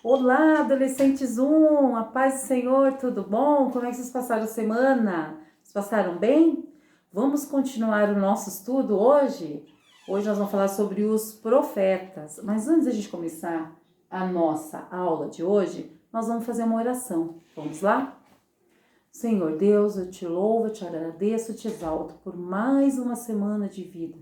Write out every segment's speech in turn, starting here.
Olá, adolescentes a paz do Senhor, tudo bom? Como é que vocês passaram a semana? Vocês passaram bem? Vamos continuar o nosso estudo hoje? Hoje nós vamos falar sobre os profetas, mas antes da gente começar a nossa aula de hoje, nós vamos fazer uma oração. Vamos lá? Senhor Deus, eu te louvo, eu te agradeço, eu te exalto por mais uma semana de vida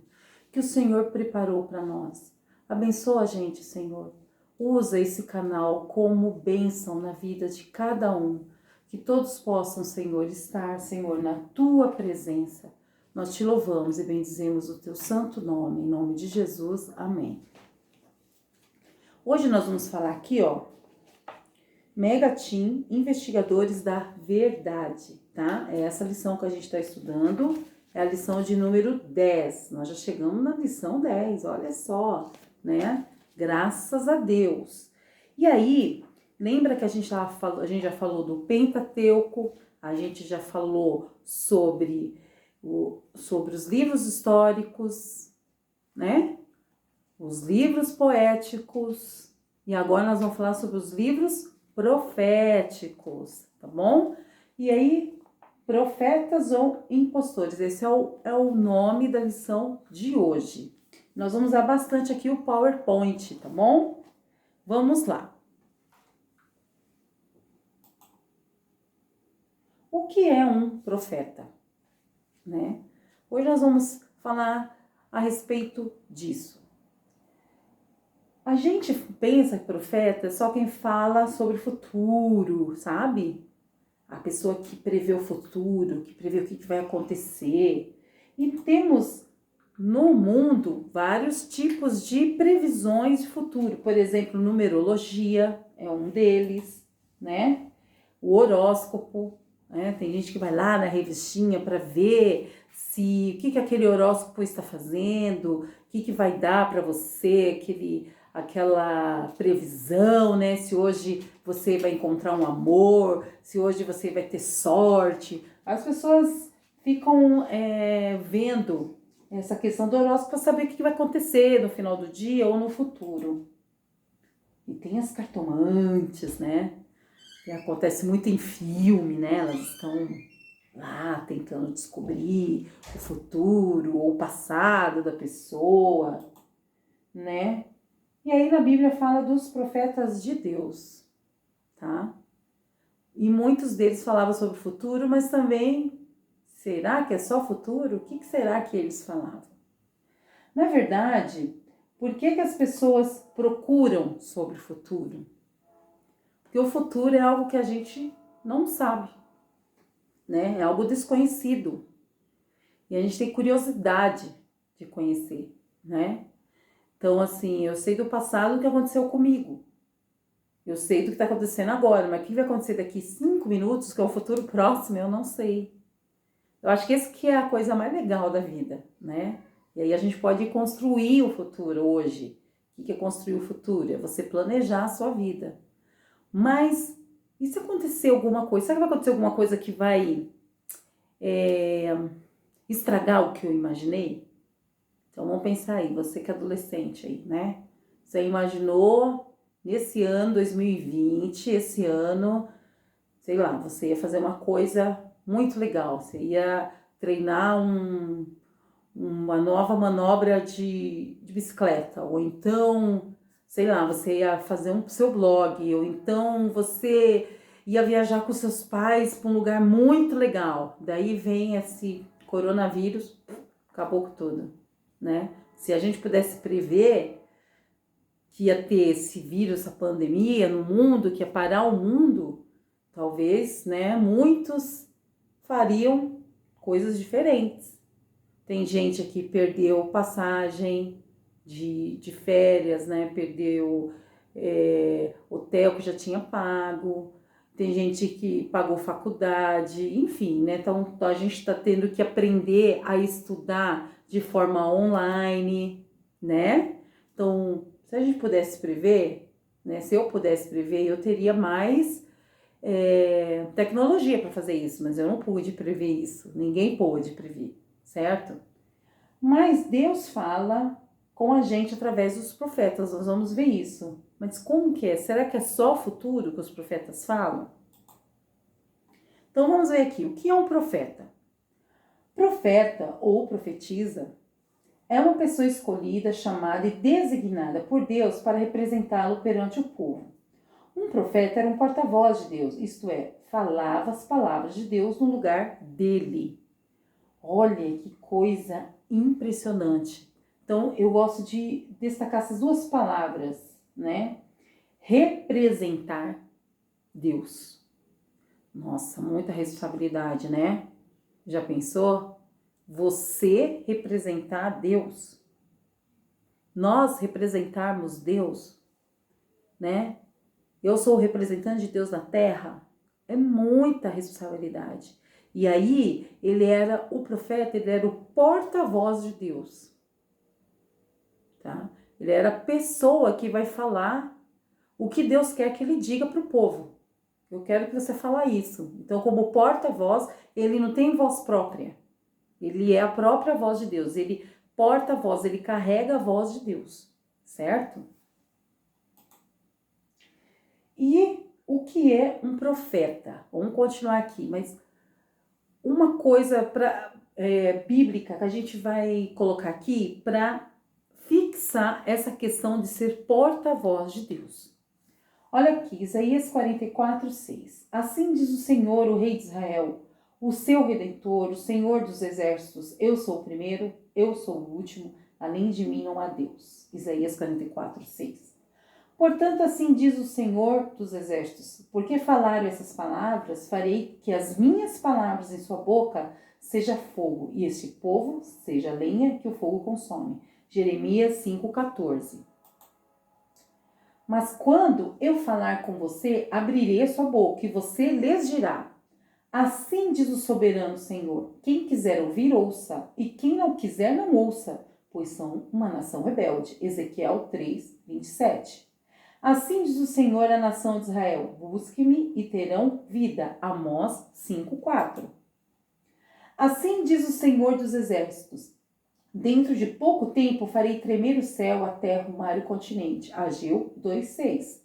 que o Senhor preparou para nós. Abençoa a gente, Senhor. Usa esse canal como bênção na vida de cada um. Que todos possam, Senhor, estar, Senhor, na tua presença. Nós te louvamos e bendizemos o teu santo nome. Em nome de Jesus, amém. Hoje nós vamos falar aqui, Mega Team, Investigadores da Verdade, tá? É essa lição que a gente está estudando, é a lição de número 10. Nós já chegamos na lição 10, olha só, né? Graças a Deus. E aí, lembra que a gente já falou do Pentateuco, a gente já falou sobre os livros históricos, né? Os livros poéticos, e agora nós vamos falar sobre os livros proféticos, tá bom? E aí, profetas ou impostores, esse é o nome da lição de hoje. Nós vamos usar bastante aqui o PowerPoint, tá bom? Vamos lá. O que é um profeta, né? Hoje nós vamos falar a respeito disso. A gente pensa que profeta é só quem fala sobre o futuro, sabe? A pessoa que prevê o futuro, que prevê o que vai acontecer. E temos no mundo vários tipos de previsões de futuro. Por exemplo, numerologia é um deles, né? O horóscopo, né? Tem gente que vai lá na revistinha para ver o que aquele horóscopo está fazendo, o que vai dar para você, aquela previsão, né? Se hoje você vai encontrar um amor, se hoje você vai ter sorte. As pessoas ficam vendo essa questão do horóscopo para saber o que vai acontecer no final do dia ou no futuro. E tem as cartomantes, né? Que acontece muito em filme, né? Elas estão lá tentando descobrir o futuro ou o passado da pessoa, né? E aí na Bíblia fala dos profetas de Deus, tá? E muitos deles falavam sobre o futuro, mas também, será que é só futuro? O que será que eles falavam? Na verdade, por que as pessoas procuram sobre o futuro? Porque o futuro é algo que a gente não sabe, né? É algo desconhecido. E a gente tem curiosidade de conhecer, né? Então, assim, eu sei do passado o que aconteceu comigo. Eu sei do que está acontecendo agora, mas o que vai acontecer daqui 5 minutos, que é o futuro próximo, eu não sei. Eu acho que esse que é a coisa mais legal da vida, né? E aí a gente pode construir o futuro hoje. O que é construir o futuro? É você planejar a sua vida. Mas, e se acontecer alguma coisa? Será que vai acontecer alguma coisa que vai estragar o que eu imaginei? Então vamos pensar aí, você que é adolescente aí, né? Você imaginou nesse ano 2020, esse ano, sei lá, você ia fazer uma coisa muito legal, você ia treinar uma nova manobra de bicicleta, ou então, sei lá, você ia fazer um seu blog, ou então você ia viajar com seus pais para um lugar muito legal. Daí vem esse coronavírus, acabou com tudo, né? Se a gente pudesse prever que ia ter esse vírus, essa pandemia no mundo, que ia parar o mundo, talvez, né, muitos fariam coisas diferentes. Tem gente que perdeu passagem de férias, né, perdeu hotel que já tinha pago, tem gente que pagou faculdade, enfim, né, então a gente está tendo que aprender a estudar de forma online, né, então se a gente pudesse prever, né, se eu pudesse prever, eu teria mais tecnologia para fazer isso, mas eu não pude prever isso, ninguém pôde prever, certo? Mas Deus fala com a gente através dos profetas. Nós vamos ver isso. Mas como que é? Será que é só o futuro que os profetas falam? Então vamos ver aqui. O que é um profeta? Profeta ou profetisa é uma pessoa escolhida, chamada e designada por Deus para representá-lo perante o povo. Um profeta era um porta-voz de Deus, isto é, falava as palavras de Deus no lugar dele. Olha que coisa impressionante. Então, eu gosto de destacar essas duas palavras, né? Representar Deus. Nossa, muita responsabilidade, né? Já pensou? Você representar Deus. Nós representarmos Deus, né? Eu sou o representante de Deus na terra. É muita responsabilidade. E aí, ele era o profeta, ele era o porta-voz de Deus. Tá? Ele era a pessoa que vai falar o que Deus quer que ele diga para o povo. Eu quero que você fale isso. Então, como porta-voz, ele não tem voz própria. Ele é a própria voz de Deus. Ele porta a voz, ele carrega a voz de Deus. Certo? E o que é um profeta? Vamos continuar aqui, mas uma coisa bíblica que a gente vai colocar aqui para fixar essa questão de ser porta-voz de Deus. Olha aqui, Isaías 44:6. Assim diz o Senhor, o Rei de Israel, o seu Redentor, o Senhor dos Exércitos, eu sou o primeiro, eu sou o último, além de mim não há Deus. Isaías 44:6. Portanto, assim diz o Senhor dos Exércitos, porque falaram essas palavras, farei que as minhas palavras em sua boca seja fogo, e este povo seja lenha que o fogo consome. Jeremias 5:14. Mas quando eu falar com você, abrirei a sua boca, e você lhes dirá: assim diz o soberano Senhor, quem quiser ouvir, ouça, e quem não quiser, não ouça, pois são uma nação rebelde. Ezequiel 3:27. Assim diz o Senhor à nação de Israel, busque-me e terão vida. Amós 5:4. Assim diz o Senhor dos Exércitos, dentro de pouco tempo farei tremer o céu, a terra, o mar e o continente. Ageu 2:6.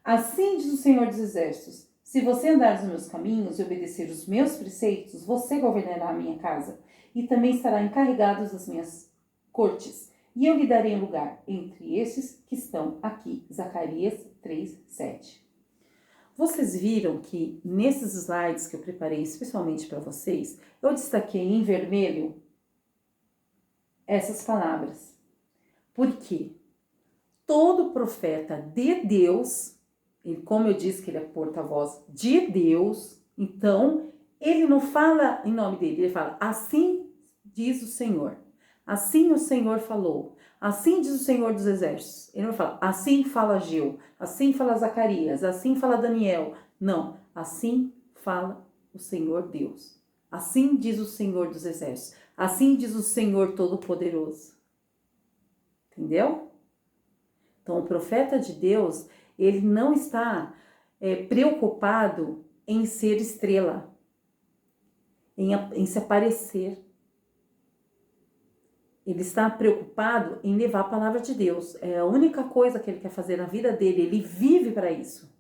Assim diz o Senhor dos Exércitos, se você andar nos meus caminhos e obedecer os meus preceitos, você governará a minha casa e também estará encarregado das minhas cortes. E eu lhe darei um lugar entre esses que estão aqui. Zacarias 3:7. Vocês viram que nesses slides que eu preparei especialmente para vocês, eu destaquei em vermelho essas palavras. Por quê? Todo profeta de Deus, como eu disse que ele é porta-voz de Deus, então ele não fala em nome dele, ele fala, assim diz o Senhor. Assim o Senhor falou, assim diz o Senhor dos Exércitos. Ele não fala, assim fala Ageu, assim fala Zacarias, assim fala Daniel. Não, assim fala o Senhor Deus. Assim diz o Senhor dos Exércitos. Assim diz o Senhor Todo-Poderoso. Entendeu? Então, o profeta de Deus, ele não está preocupado em ser estrela, em se aparecer. Ele está preocupado em levar a palavra de Deus. É a única coisa que ele quer fazer na vida dele. Ele vive para isso.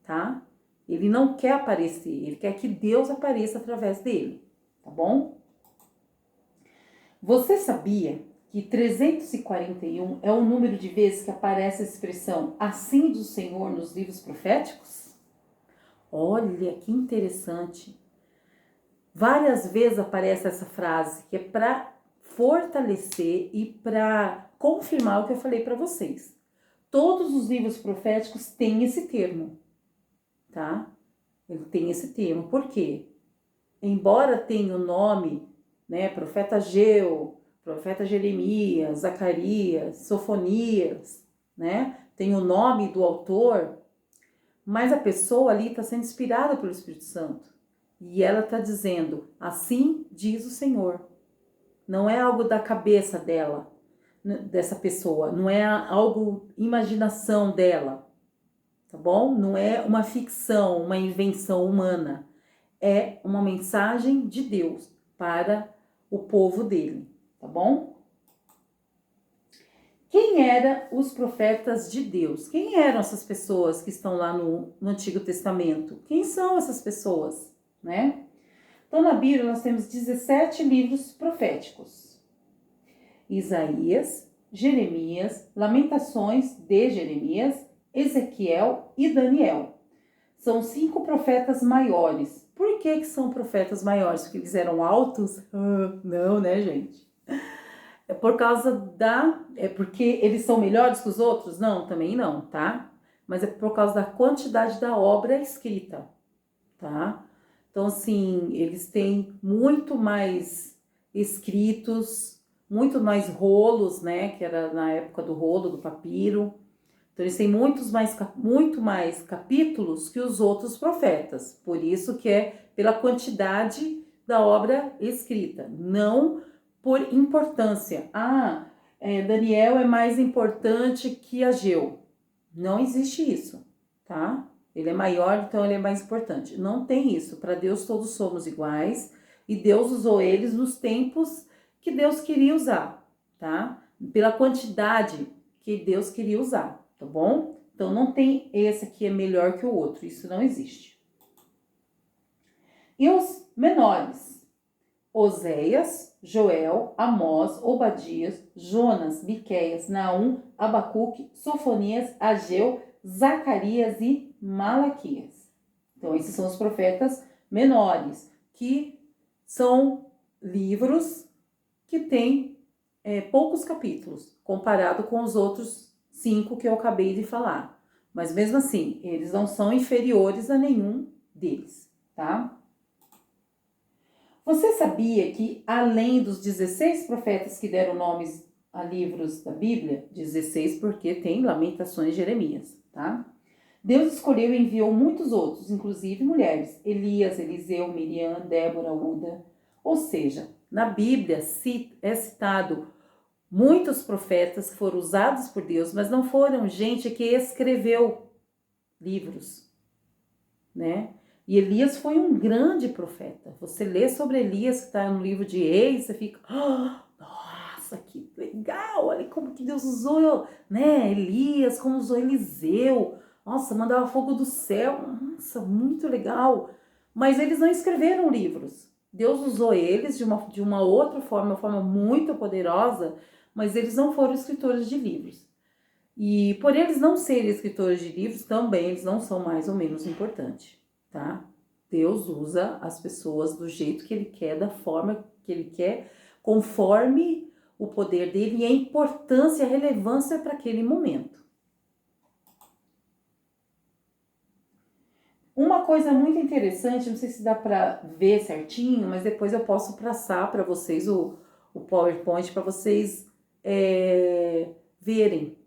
Tá? Ele não quer aparecer. Ele quer que Deus apareça através dele. Tá bom? Você sabia que 341 é o número de vezes que aparece a expressão assim diz o Senhor nos livros proféticos? Olha que interessante. Várias vezes aparece essa frase que é para fortalecer e para confirmar o que eu falei para vocês. Todos os livros proféticos têm esse termo, tá? Ele tem esse termo. Por quê? Embora tenha o nome, né, profeta Ageu, profeta Jeremias, Zacarias, Sofonias, né? Tem o nome do autor, mas a pessoa ali está sendo inspirada pelo Espírito Santo. E ela está dizendo, assim diz o Senhor. Não é algo da cabeça dela, dessa pessoa. Não é algo, imaginação dela. Tá bom? Não é uma ficção, uma invenção humana. É uma mensagem de Deus para o povo dele. Tá bom? Quem eram os profetas de Deus? Quem eram essas pessoas que estão lá no Antigo Testamento? Quem são essas pessoas, né? Então, na Bíblia, nós temos 17 livros proféticos. Isaías, Jeremias, Lamentações de Jeremias, Ezequiel e Daniel. São 5 profetas maiores. Por que são profetas maiores? Porque eles eram altos? Não, né, gente? É por causa É porque eles são melhores que os outros? Não, também não, tá? Mas é por causa da quantidade da obra escrita, tá? Então, assim, eles têm muito mais escritos, muito mais rolos, né? Que era na época do rolo, do papiro. Então, eles têm muito mais capítulos que os outros profetas. Por isso que é pela quantidade da obra escrita, não por importância. Daniel é mais importante que Ageu. Não existe isso, tá? Ele é maior, então ele é mais importante. Não tem isso. Para Deus todos somos iguais e Deus usou eles nos tempos que Deus queria usar, tá? Pela quantidade que Deus queria usar, tá bom? Então não tem esse aqui é melhor que o outro, isso não existe. E os menores? Oséias, Joel, Amós, Obadias, Jonas, Miqueias, Naum, Abacuque, Sofonias, Ageu, Zacarias e Malaquias. Então, esses são os profetas menores, que são livros que têm poucos capítulos, comparado com os outros 5 que eu acabei de falar. Mas mesmo assim, eles não são inferiores a nenhum deles, tá? Você sabia que, além dos 16 profetas que deram nomes a livros da Bíblia, 16 porque tem Lamentações e Jeremias, tá? Deus escolheu e enviou muitos outros, inclusive mulheres, Elias, Eliseu, Miriam, Débora, Uda. Ou seja, na Bíblia é citado muitos profetas que foram usados por Deus, mas não foram gente que escreveu livros, né? E Elias foi um grande profeta. Você lê sobre Elias, que está no livro de Reis, você fica, nossa, que legal, olha como que Deus usou, né, Elias, como usou Eliseu. Nossa, mandava fogo do céu, nossa, muito legal. Mas eles não escreveram livros. Deus usou eles de uma outra forma, uma forma muito poderosa, mas eles não foram escritores de livros. E por eles não serem escritores de livros, também eles não são mais ou menos importantes, tá? Deus usa as pessoas do jeito que Ele quer, da forma que Ele quer, conforme o poder dele e a importância, a relevância para aquele momento. Uma coisa muito interessante, não sei se dá para ver certinho, mas depois eu posso passar para vocês o PowerPoint para vocês verem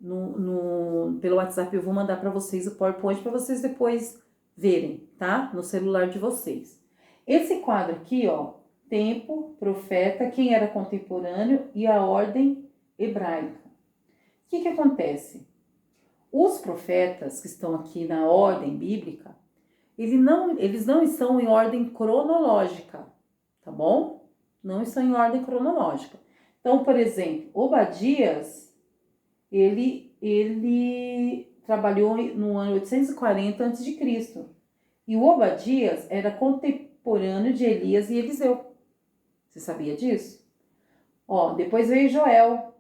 pelo WhatsApp. Eu vou mandar para vocês o PowerPoint para vocês depois verem, tá? No celular de vocês. Esse quadro aqui, ó, tempo, profeta, quem era contemporâneo e a ordem hebraica. O que acontece? Os profetas que estão aqui na ordem bíblica, eles não estão em ordem cronológica, tá bom? Não estão em ordem cronológica. Então, por exemplo, Obadias, ele trabalhou no ano 840 a.C. E o Obadias era contemporâneo de Elias e Eliseu. Você sabia disso? Depois veio Joel,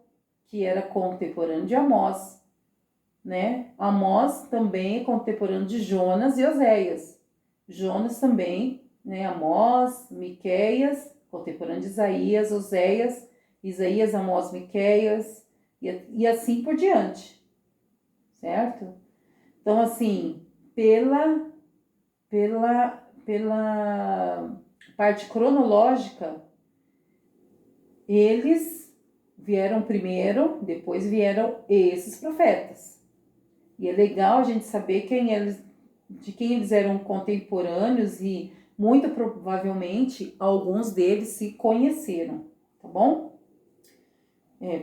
que era contemporâneo de Amós, né? Amós também é contemporâneo de Jonas e Oséias. Jonas também, né? Amós, Miqueias, contemporâneo de Isaías, Oséias, Isaías, Amós, Miqueias, e assim por diante, certo? Então, assim, pela parte cronológica, eles vieram primeiro, depois vieram esses profetas. E é legal a gente saber de quem eles eram contemporâneos e muito provavelmente alguns deles se conheceram, tá bom?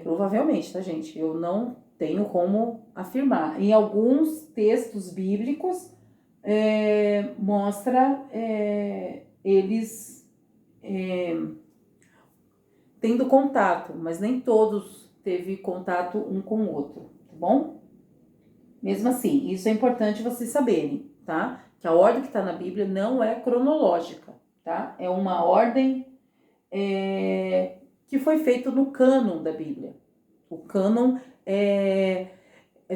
Provavelmente, tá, gente? Eu não tenho como afirmar. Em alguns textos bíblicos mostra eles tendo contato, mas nem todos teve contato um com o outro, tá bom? Mesmo assim, isso é importante vocês saberem, tá? Que a ordem que está na Bíblia não é cronológica, tá? É uma ordem que foi feita no cânon da Bíblia. O cânon é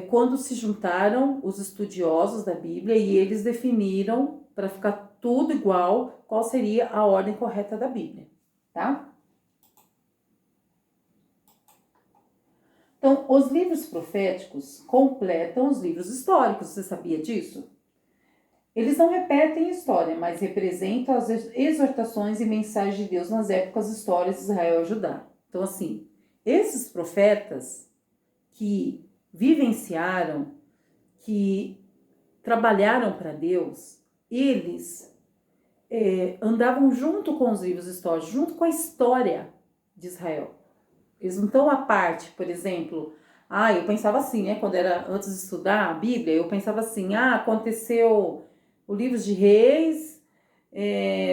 quando se juntaram os estudiosos da Bíblia e eles definiram, para ficar tudo igual, qual seria a ordem correta da Bíblia, tá? Então, os livros proféticos completam os livros históricos, você sabia disso? Eles não repetem a história, mas representam as exortações e mensagens de Deus nas épocas históricas de Israel e Judá. Então, assim, esses profetas que vivenciaram, que trabalharam para Deus, eles andavam junto com os livros históricos, junto com a história de Israel. Eles não estão à parte, por exemplo. Eu pensava assim, né? Quando era antes de estudar a Bíblia, eu pensava assim: aconteceu o livro de Reis,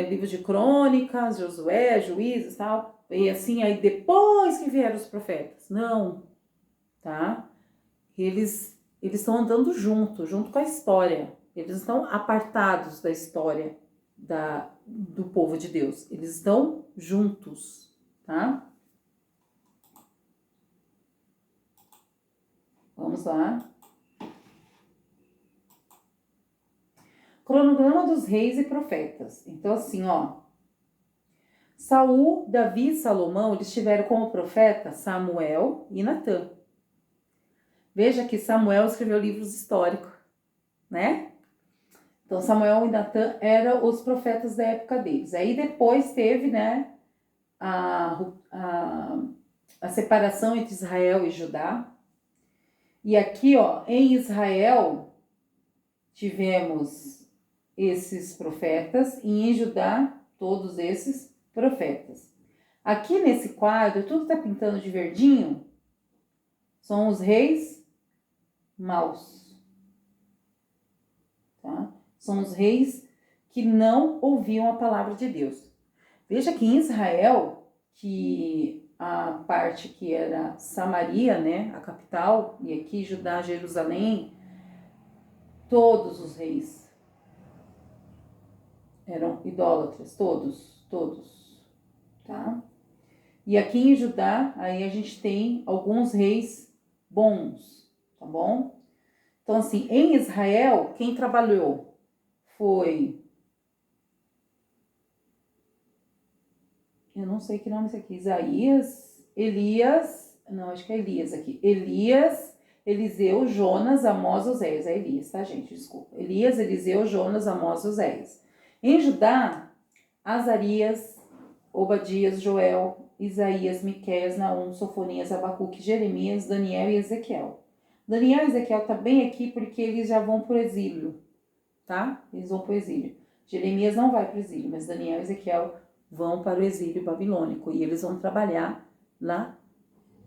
livro de Crônicas, Josué, Juízes, tal. E assim, aí depois que vieram os profetas. Não, tá? Eles estão andando junto com a história. Eles estão apartados da história do povo de Deus. Eles estão juntos, tá? Vamos lá. Cronograma dos reis e profetas. Então, assim, Saul, Davi e Salomão, eles tiveram como profeta Samuel e Natã. Veja que Samuel escreveu livros históricos, né? Então, Samuel e Natã eram os profetas da época deles. Aí depois teve, né, a separação entre Israel e Judá. E aqui, em Israel, tivemos esses profetas e em Judá, todos esses profetas. Aqui nesse quadro, tudo está pintando de verdinho, são os reis maus, tá? São os reis que não ouviam a palavra de Deus. Veja que em Israel, que a parte que era Samaria, né, a capital, e aqui Judá, Jerusalém, todos os reis eram idólatras, todos, tá? E aqui em Judá, aí a gente tem alguns reis bons, tá bom? Então, assim, em Israel, quem trabalhou foi... Eu não sei que nome é esse aqui. Isaías, Elias... Não, acho que é Elias aqui. Elias, Eliseu, Jonas, Amós, Oséias. É Elias, tá, gente? Desculpa. Elias, Eliseu, Jonas, Amós, Oséias. Em Judá, Azarias, Obadias, Joel, Isaías, Miqueias, Naum, Sofonias, Abacuque, Jeremias, Daniel e Ezequiel. Daniel e Ezequiel tá bem aqui porque eles já vão pro exílio, tá? Eles vão pro exílio. Jeremias não vai pro exílio, mas Daniel e Ezequiel vão para o exílio babilônico e eles vão trabalhar lá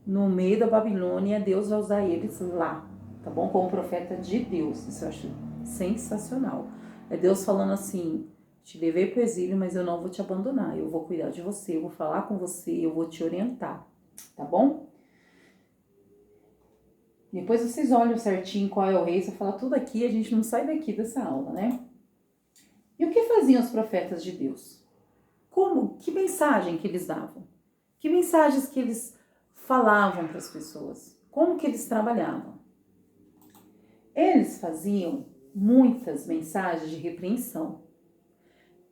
no meio da Babilônia. Deus vai usar eles lá, tá bom? Como profeta de Deus. Isso eu acho sensacional. É Deus falando assim: te levei para o exílio, mas eu não vou te abandonar. Eu vou cuidar de você, eu vou falar com você, eu vou te orientar, tá bom? Depois vocês olham certinho qual é o rei, você fala tudo aqui, a gente não sai daqui dessa aula, né? E o que faziam os profetas de Deus? Que mensagem que eles davam? Que mensagens que eles falavam para as pessoas? Como que eles trabalhavam? Eles faziam muitas mensagens de repreensão.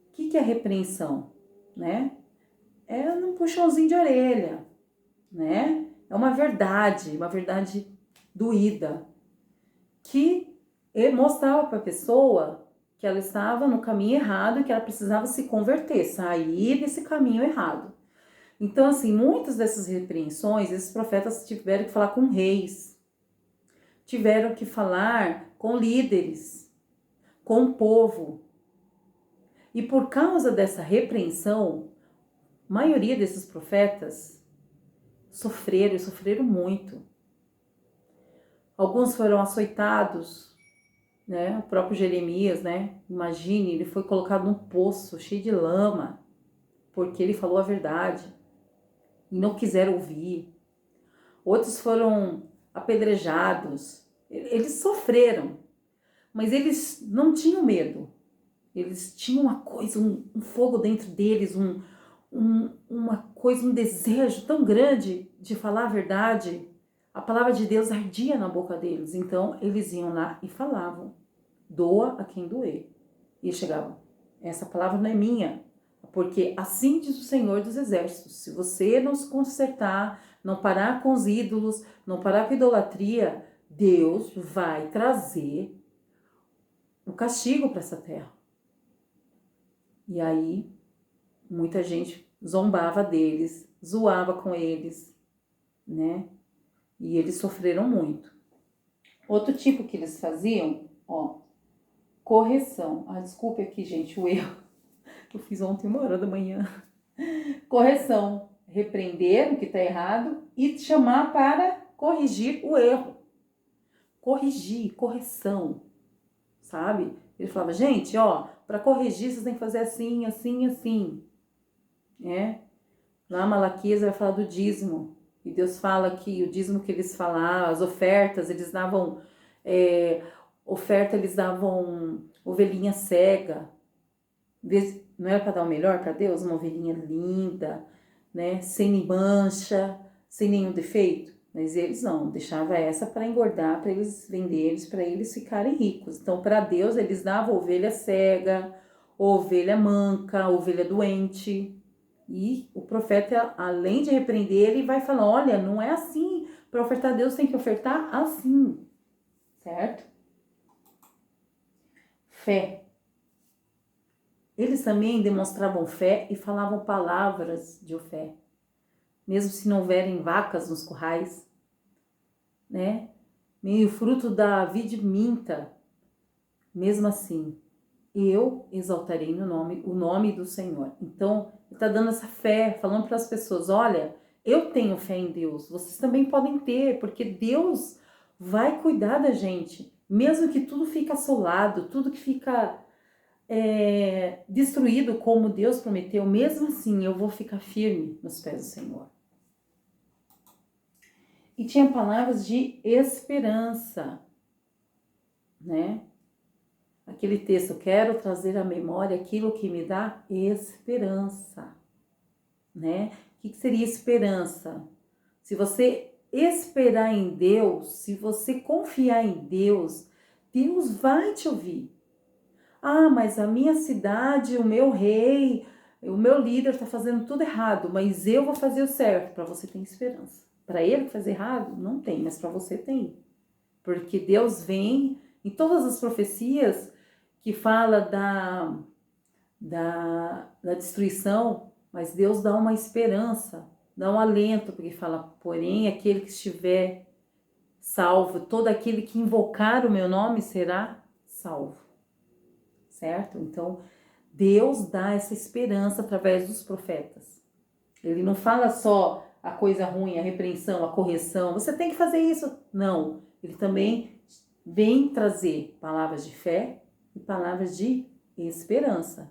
O que é repreensão, né? É um puxãozinho de orelha, né? É uma verdade doída, que mostrava para a pessoa que ela estava no caminho errado e que ela precisava se converter, sair desse caminho errado. Então, assim, muitas dessas repreensões, esses profetas tiveram que falar com reis, tiveram que falar com líderes, com o povo. E por causa dessa repreensão, a maioria desses profetas sofreram muito. Alguns foram açoitados, né? O próprio Jeremias, né? Imagine, ele foi colocado num poço cheio de lama, porque ele falou a verdade e não quiseram ouvir. outros foram apedrejados. Eles sofreram, mas eles não tinham medo. Eles tinham uma coisa, um fogo dentro deles, uma coisa, um desejo tão grande de falar a verdade. A palavra de Deus ardia na boca deles. Então, eles iam lá e falavam: doa a quem doer. E chegavam: essa palavra não é minha, porque assim diz o Senhor dos Exércitos: se você não se consertar, não parar com os ídolos, não parar com a idolatria, Deus vai trazer o castigo para essa terra. E aí, muita gente zombava deles, zoava com eles, né? E eles sofreram muito. Outro tipo que eles faziam, ó, correção. Desculpe aqui, gente, o erro. Eu fiz ontem 1h da manhã. Correção. Repreender o que está errado e chamar para corrigir o erro. Corrigir, correção, sabe? Ele falava: gente, ó, para corrigir vocês têm que fazer assim, assim, assim. Lá Malaquias vai falar do dízimo. E Deus fala que o dízimo que eles falavam, as ofertas, eles davam eles davam ovelhinha cega. Não era para dar o melhor para Deus? Uma ovelhinha linda, né? Sem mancha, sem nenhum defeito. Mas eles não, deixava essa para engordar, para eles venderem, para eles ficarem ricos. Então, para Deus, eles davam ovelha cega, ovelha manca, ovelha doente. E o profeta, além de repreender, ele vai falar: olha, não é assim. Para ofertar a Deus tem que ofertar assim. Certo? Fé. Eles também demonstravam fé e falavam palavras de fé. Mesmo se não houverem vacas nos currais, né? Nem o fruto da vide minta. Mesmo assim, eu exaltarei o nome do Senhor. Então, ele está dando essa fé, falando para as pessoas: olha, eu tenho fé em Deus, vocês também podem ter, porque Deus vai cuidar da gente. Mesmo que tudo fica assolado, tudo que fica destruído como Deus prometeu, mesmo assim eu vou ficar firme nos pés do Senhor. E tinha palavras de esperança, né? Aquele texto: quero trazer à memória aquilo que me dá esperança, né? O que seria esperança? Se você esperar em Deus, se você confiar em Deus, Deus vai te ouvir. Mas a minha cidade, o meu rei, o meu líder está fazendo tudo errado, mas eu vou fazer o certo. Para você tem esperança. Para ele fazer errado, não tem, mas para você tem. Porque Deus vem em todas as profecias que fala da destruição, mas Deus dá uma esperança, dá um alento, porque fala: porém, aquele que estiver salvo, todo aquele que invocar o meu nome será salvo. Certo? Então, Deus dá essa esperança através dos profetas. Ele não fala só a coisa ruim, a repreensão, a correção, você tem que fazer isso. Não, ele também vem trazer palavras de fé e palavras de esperança,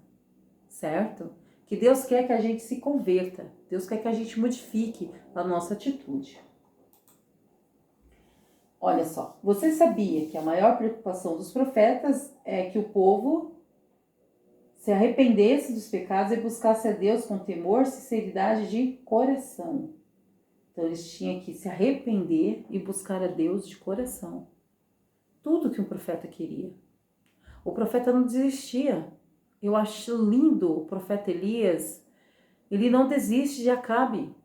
certo? Que Deus quer que a gente se converta, Deus quer que a gente modifique a nossa atitude. Olha só, você sabia que a maior preocupação dos profetas é que o povo se arrependesse dos pecados e buscasse a Deus com temor, sinceridade de coração. Então eles tinham que se arrepender e buscar a Deus de coração. Tudo que um profeta queria. O profeta não desistia. Eu acho lindo o profeta Elias. Ele não desiste de Acabe.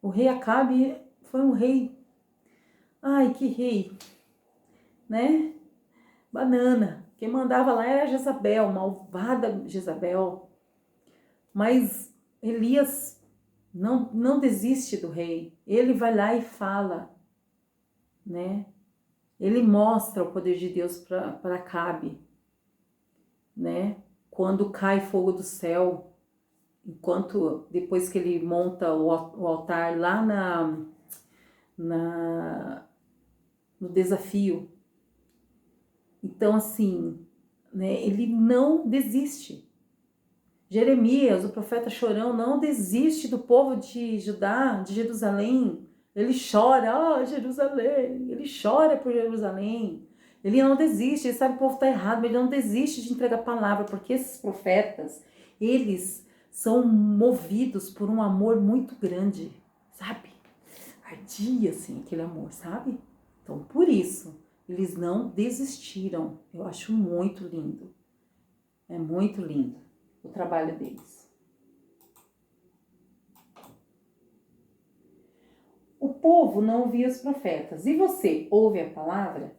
O rei Acabe foi um rei. Ai, que rei, né? Banana. Quem mandava lá era Jezabel, malvada Jezabel. Mas Elias não desiste do rei. Ele vai lá e fala, né? Ele mostra o poder de Deus para Acabe, né? Quando cai fogo do céu, depois que ele monta o altar lá no desafio. Então, assim, né, ele não desiste. Jeremias, o profeta chorão, não desiste do povo de Judá, de Jerusalém. Ele chora, Jerusalém, ele chora por Jerusalém. Ele não desiste, ele sabe que o povo está errado, mas ele não desiste de entregar a palavra, porque esses profetas, eles são movidos por um amor muito grande, sabe? Ardia, assim, aquele amor, sabe? Então, por isso, eles não desistiram. Eu acho muito lindo. É muito lindo o trabalho deles. O povo não ouvia os profetas. E você ouve a palavra?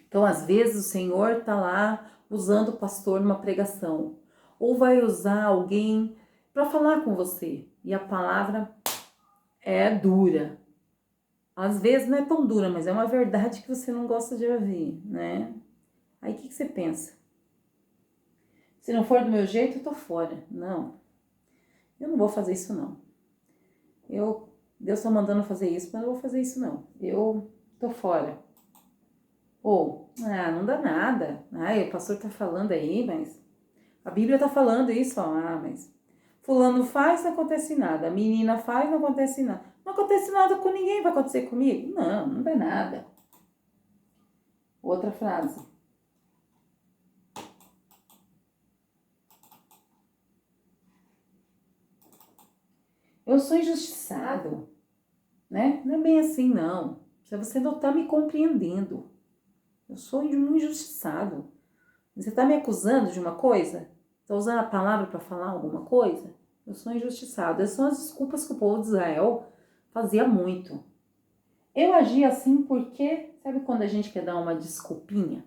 Então, às vezes, o Senhor está lá usando o pastor numa pregação. Ou vai usar alguém para falar com você. E a palavra é dura. Às vezes não é tão dura, mas é uma verdade que você não gosta de ouvir, né? Aí o que você pensa? Se não for do meu jeito, eu tô fora. Não, eu não vou fazer isso não. Deus tá mandando fazer isso, mas eu não vou fazer isso não. Eu tô fora. Ou, não dá nada. O pastor tá falando aí, mas a Bíblia tá falando isso, ó. Mas fulano faz, não acontece nada. A menina faz, não acontece nada. Não acontece nada com ninguém, vai acontecer comigo? Não, não dá nada. Outra frase. Eu sou injustiçado, né? Não é bem assim, não. Você não tá me compreendendo. Eu sou um injustiçado. Você tá me acusando de uma coisa? Tá usando a palavra para falar alguma coisa? Eu sou injustiçado. Essas são as desculpas que o povo de Israel fazia muito. Eu agi assim porque, sabe quando a gente quer dar uma desculpinha?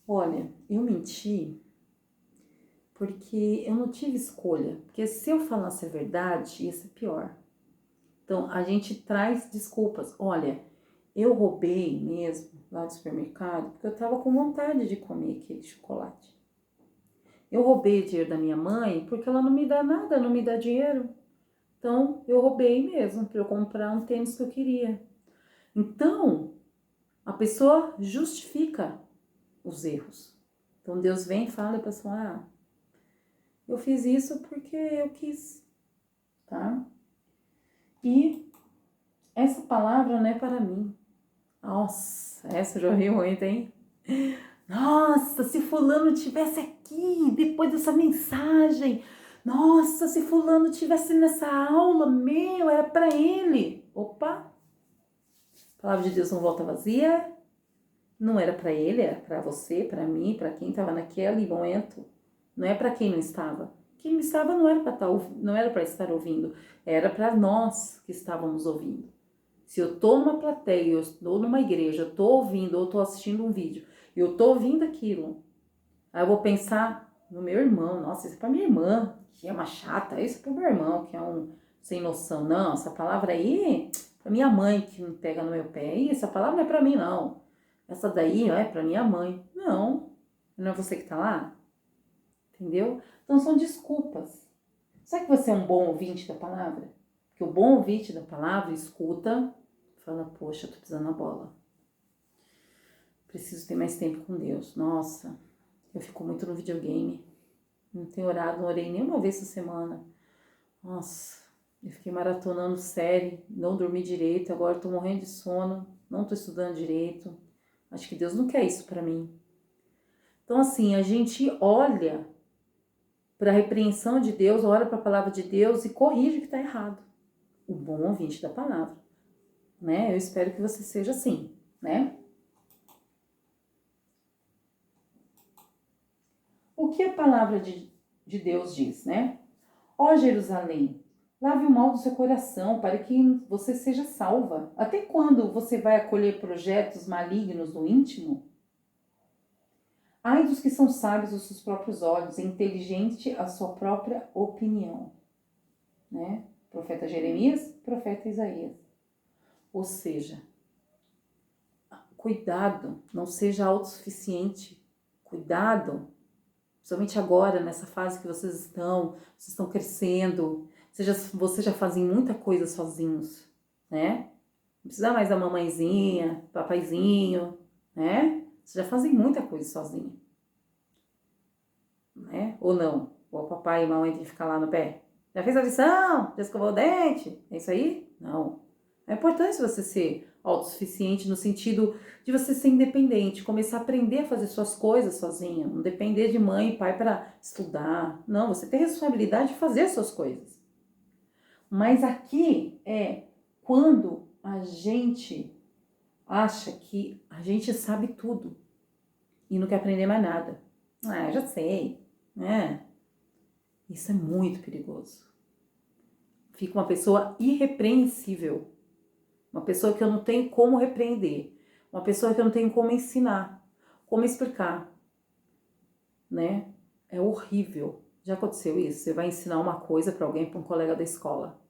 Olha, eu menti porque eu não tive escolha. Porque se eu falasse a verdade, ia ser pior. Então, a gente traz desculpas. Olha, eu roubei mesmo lá do supermercado porque eu tava com vontade de comer aquele chocolate. Eu roubei o dinheiro da minha mãe porque ela não me dá nada, não me dá dinheiro. Então, eu roubei mesmo para eu comprar um tênis que eu queria. Então, a pessoa justifica os erros. Então, Deus vem e fala para a pessoa, eu fiz isso porque eu quis, tá? E essa palavra não é para mim. Nossa, essa eu já ouvi muito, hein? Nossa, se fulano tivesse aqui depois dessa mensagem. Nossa, se fulano tivesse nessa aula, era para ele. Opa! A palavra de Deus não volta vazia. Não era para ele, era para você, para mim, para quem estava naquele momento. Não é para quem não estava. Quem não estava não era para estar ouvindo, era para nós que estávamos ouvindo. Se eu tô numa plateia, eu estou numa igreja, eu tô ouvindo ou tô assistindo um vídeo, eu tô ouvindo aquilo, aí eu vou pensar no meu irmão, nossa, isso é pra minha irmã, que é uma chata, isso é pro meu irmão, que é um sem noção. Não, essa palavra aí, pra minha mãe que me pega no meu pé, essa palavra não é pra mim não, essa daí é pra minha mãe. Não é você que tá lá? Entendeu? Então são desculpas. Será que você é um bom ouvinte da palavra? Porque o bom ouvinte da palavra escuta, fala, poxa, eu tô pisando na bola. Preciso ter mais tempo com Deus. Nossa, eu fico muito no videogame. Não tenho orado, não orei nenhuma vez essa semana. Nossa, eu fiquei maratonando série, não dormi direito, agora tô morrendo de sono, não tô estudando direito. Acho que Deus não quer isso pra mim. Então assim, a gente olha para a repreensão de Deus, olha para a palavra de Deus e corrige o que está errado. O bom ouvinte da palavra, né? Eu espero que você seja assim, né? O que a palavra de Deus diz, né? Ó Jerusalém, lave o mal do seu coração para que você seja salva. Até quando você vai acolher projetos malignos no íntimo? Ai dos que são sábios aos seus próprios olhos, inteligente a sua própria opinião, né? Profeta Jeremias, profeta Isaías. Ou seja, cuidado, não seja autossuficiente. Cuidado, principalmente agora, nessa fase que vocês estão crescendo. Vocês já fazem muita coisa sozinhos, né? Não precisa mais da mamãezinha, papaizinho, né? Vocês já fazem muita coisa sozinho, né? Ou não? Ou o papai e a mamãe tem que ficar lá no pé. Já fez a lição? Já escovou o dente? É isso aí? Não. É importante você ser autossuficiente no sentido de você ser independente, começar a aprender a fazer suas coisas sozinha, não depender de mãe e pai para estudar. Não, você tem responsabilidade de fazer as suas coisas. Mas aqui é quando a gente acha que a gente sabe tudo e não quer aprender mais nada. Ah, eu já sei, né? Isso é muito perigoso. Fica uma pessoa irrepreensível. Uma pessoa que eu não tenho como repreender. Uma pessoa que eu não tenho como ensinar. Como explicar. Né? É horrível. Já aconteceu isso? Você vai ensinar uma coisa para alguém, para um colega da escola.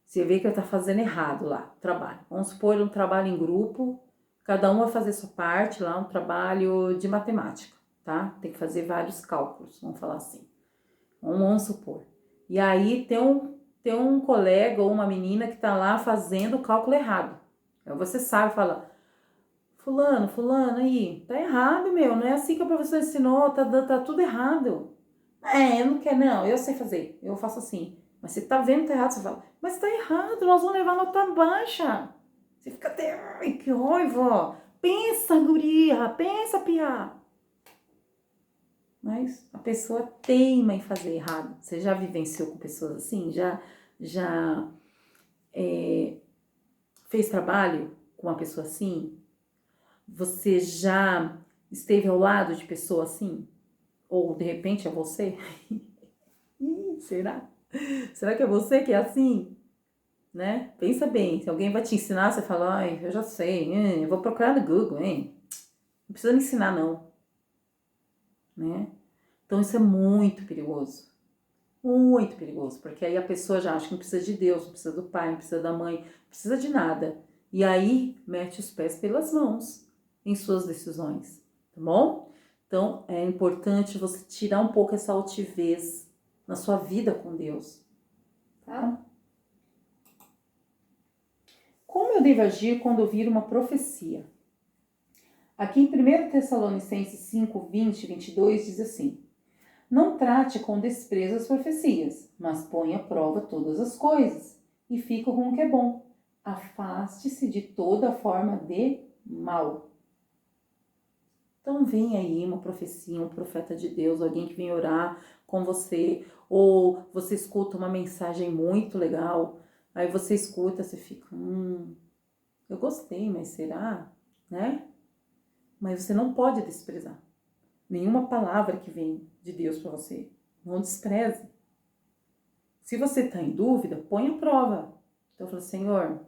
Você vê que ele está fazendo errado lá, o trabalho. Vamos supor um trabalho em grupo. Cada um vai fazer sua parte lá, um trabalho de matemática, tá? Tem que fazer vários cálculos, vamos falar assim. Vamos supor. E aí tem um colega ou uma menina que tá lá fazendo o cálculo errado. Aí você sabe, fala, fulano aí, tá errado, meu, não é assim que a professora ensinou, tá tudo errado. Eu não quero não, eu sei fazer, eu faço assim. Mas você tá vendo que tá errado, você fala, mas tá errado, nós vamos levar nota baixa. Você fica até, ai, que raiva. Pensa, guria, pensa, piá. Mas a pessoa teima em fazer errado. Você já vivenciou com pessoas assim? Já fez trabalho com uma pessoa assim? Você já esteve ao lado de pessoa assim? Ou de repente é você? Será? Será que é você que é assim? Né? Pensa bem, se alguém vai te ensinar, você fala, ai, eu já sei, eu vou procurar no Google, hein? Não precisa me ensinar não, né? Então isso é muito perigoso. Muito perigoso, porque aí a pessoa já acha que não precisa de Deus, não precisa do pai, não precisa da mãe, não precisa de nada. E aí mete os pés pelas mãos em suas decisões, tá bom? Então é importante você tirar um pouco essa altivez na sua vida com Deus, tá? Como eu devo agir quando ouvir uma profecia? Aqui em 1 Tessalonicenses 5, 20 e 22 diz assim: Não trate com desprezo as profecias, mas ponha à prova todas as coisas, e fica com o que é bom. Afaste-se de toda forma de mal. Então vem aí uma profecia, um profeta de Deus, alguém que vem orar com você, ou você escuta uma mensagem muito legal, aí você escuta, você fica, eu gostei, mas será? Né? Mas você não pode desprezar nenhuma palavra que vem de Deus para você. Não despreze. Se você está em dúvida, põe a prova. Então, eu falo, Senhor,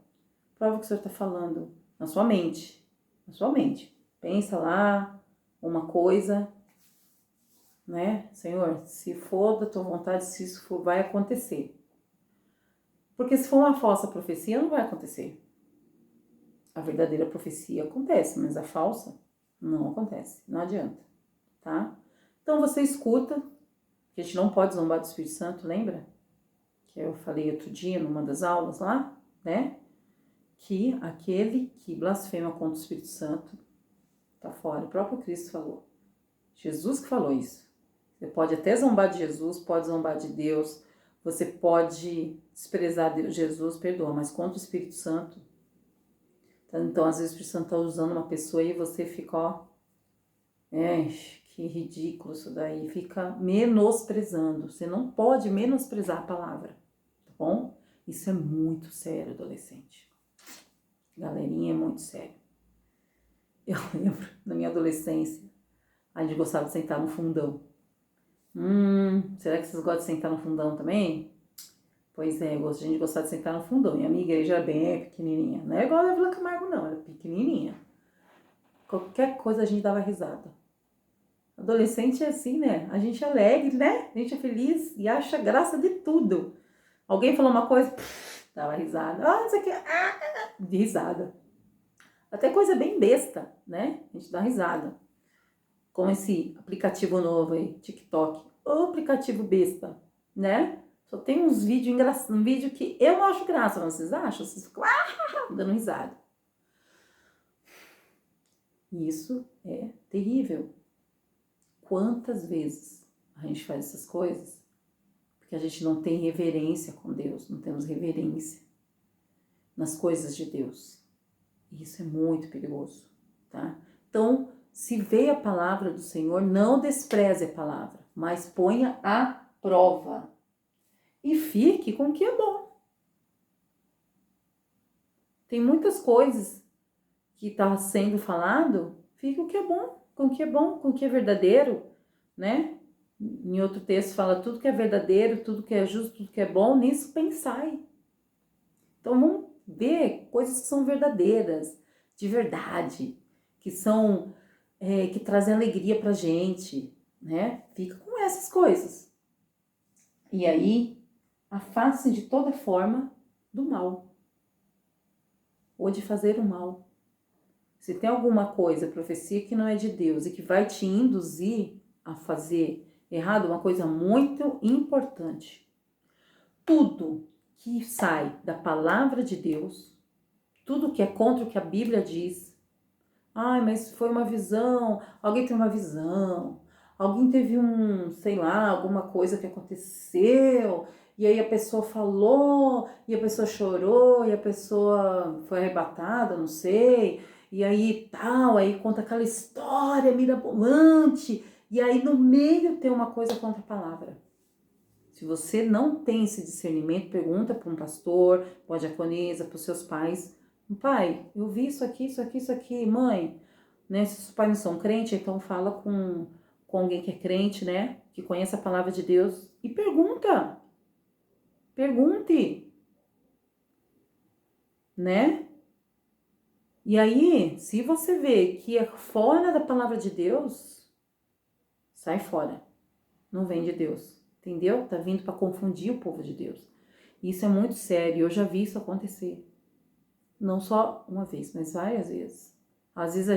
prova o que o Senhor está falando na sua mente. Na sua mente. Pensa lá uma coisa, né? Senhor, se for da tua vontade, se isso for, vai acontecer. Porque se for uma falsa profecia, não vai acontecer. A verdadeira profecia acontece, mas a falsa não acontece. Não adianta, tá? Então, você escuta, que a gente não pode zombar do Espírito Santo, lembra? Que eu falei outro dia numa das aulas lá, né? Que aquele que blasfema contra o Espírito Santo tá fora. O próprio Cristo falou. Jesus que falou isso. Você pode até zombar de Jesus, pode zombar de Deus, você pode desprezar Deus, Jesus, perdoa, mas contra o Espírito Santo. Então, às vezes o Espírito Santo tá usando uma pessoa e você fica, ó, que ridículo isso daí, fica menosprezando. Você não pode menosprezar a palavra, tá bom? Isso é muito sério, adolescente. Galerinha, é muito sério. Eu lembro, na minha adolescência, a gente gostava de sentar no fundão. Será que vocês gostam de sentar no fundão também? Pois é, a gente gostava de sentar no fundão. E a minha igreja era bem pequenininha. Não é igual a Vila Camargo, não. Era pequenininha. Qualquer coisa a gente dava risada. Adolescente é assim, né? A gente é alegre, né? A gente é feliz e acha graça de tudo. Alguém falou uma coisa, dava risada. Isso aqui, de risada. Até coisa bem besta, né? A gente dá risada. Como esse aplicativo novo aí, TikTok. O aplicativo besta, né? Só tem uns vídeos engraçados, um vídeo que eu não acho graça, mas vocês acham? Vocês ficam dando risada. Isso é terrível. Quantas vezes a gente faz essas coisas? Porque a gente não tem reverência com Deus, não temos reverência. nas coisas de Deus. Isso é muito perigoso, tá? Então, se veio a palavra do Senhor, não despreze a palavra, mas ponha à prova. E fique com o que é bom. Tem muitas coisas que está sendo falado, fique o que é bom, com o que é bom, com o que é verdadeiro, né? Em outro texto fala tudo que é verdadeiro, tudo que é justo, tudo que é bom, nisso pensai. Então vamos ver coisas que são verdadeiras, de verdade, que são, que trazem alegria pra gente, né? Fica com essas coisas. E aí, afaste de toda forma do mal, ou de fazer o mal. Se tem alguma coisa, profecia que não é de Deus e que vai te induzir a fazer errado, uma coisa muito importante. Tudo que sai da palavra de Deus, tudo que é contra o que a Bíblia diz, mas foi uma visão, alguém teve uma visão, alguém teve sei lá, alguma coisa que aconteceu, e aí a pessoa falou, e a pessoa chorou, e a pessoa foi arrebatada, não sei, e aí tal, aí conta aquela história mirabolante, e aí no meio tem uma coisa contra a palavra. Se você não tem esse discernimento, pergunta para um pastor, para uma diaconisa, para os seus pais. Pai, eu vi isso aqui, isso aqui, isso aqui. Mãe, né? Se os pais não são crentes, então fala com alguém que é crente, né? Que conhece a palavra de Deus e pergunta. Pergunte. Né? E aí, se você vê que é fora da palavra de Deus, sai fora. Não vem de Deus. Entendeu? Tá vindo para confundir o povo de Deus. Isso é muito sério. Eu já vi isso acontecer. Não só uma vez, mas várias vezes. Às vezes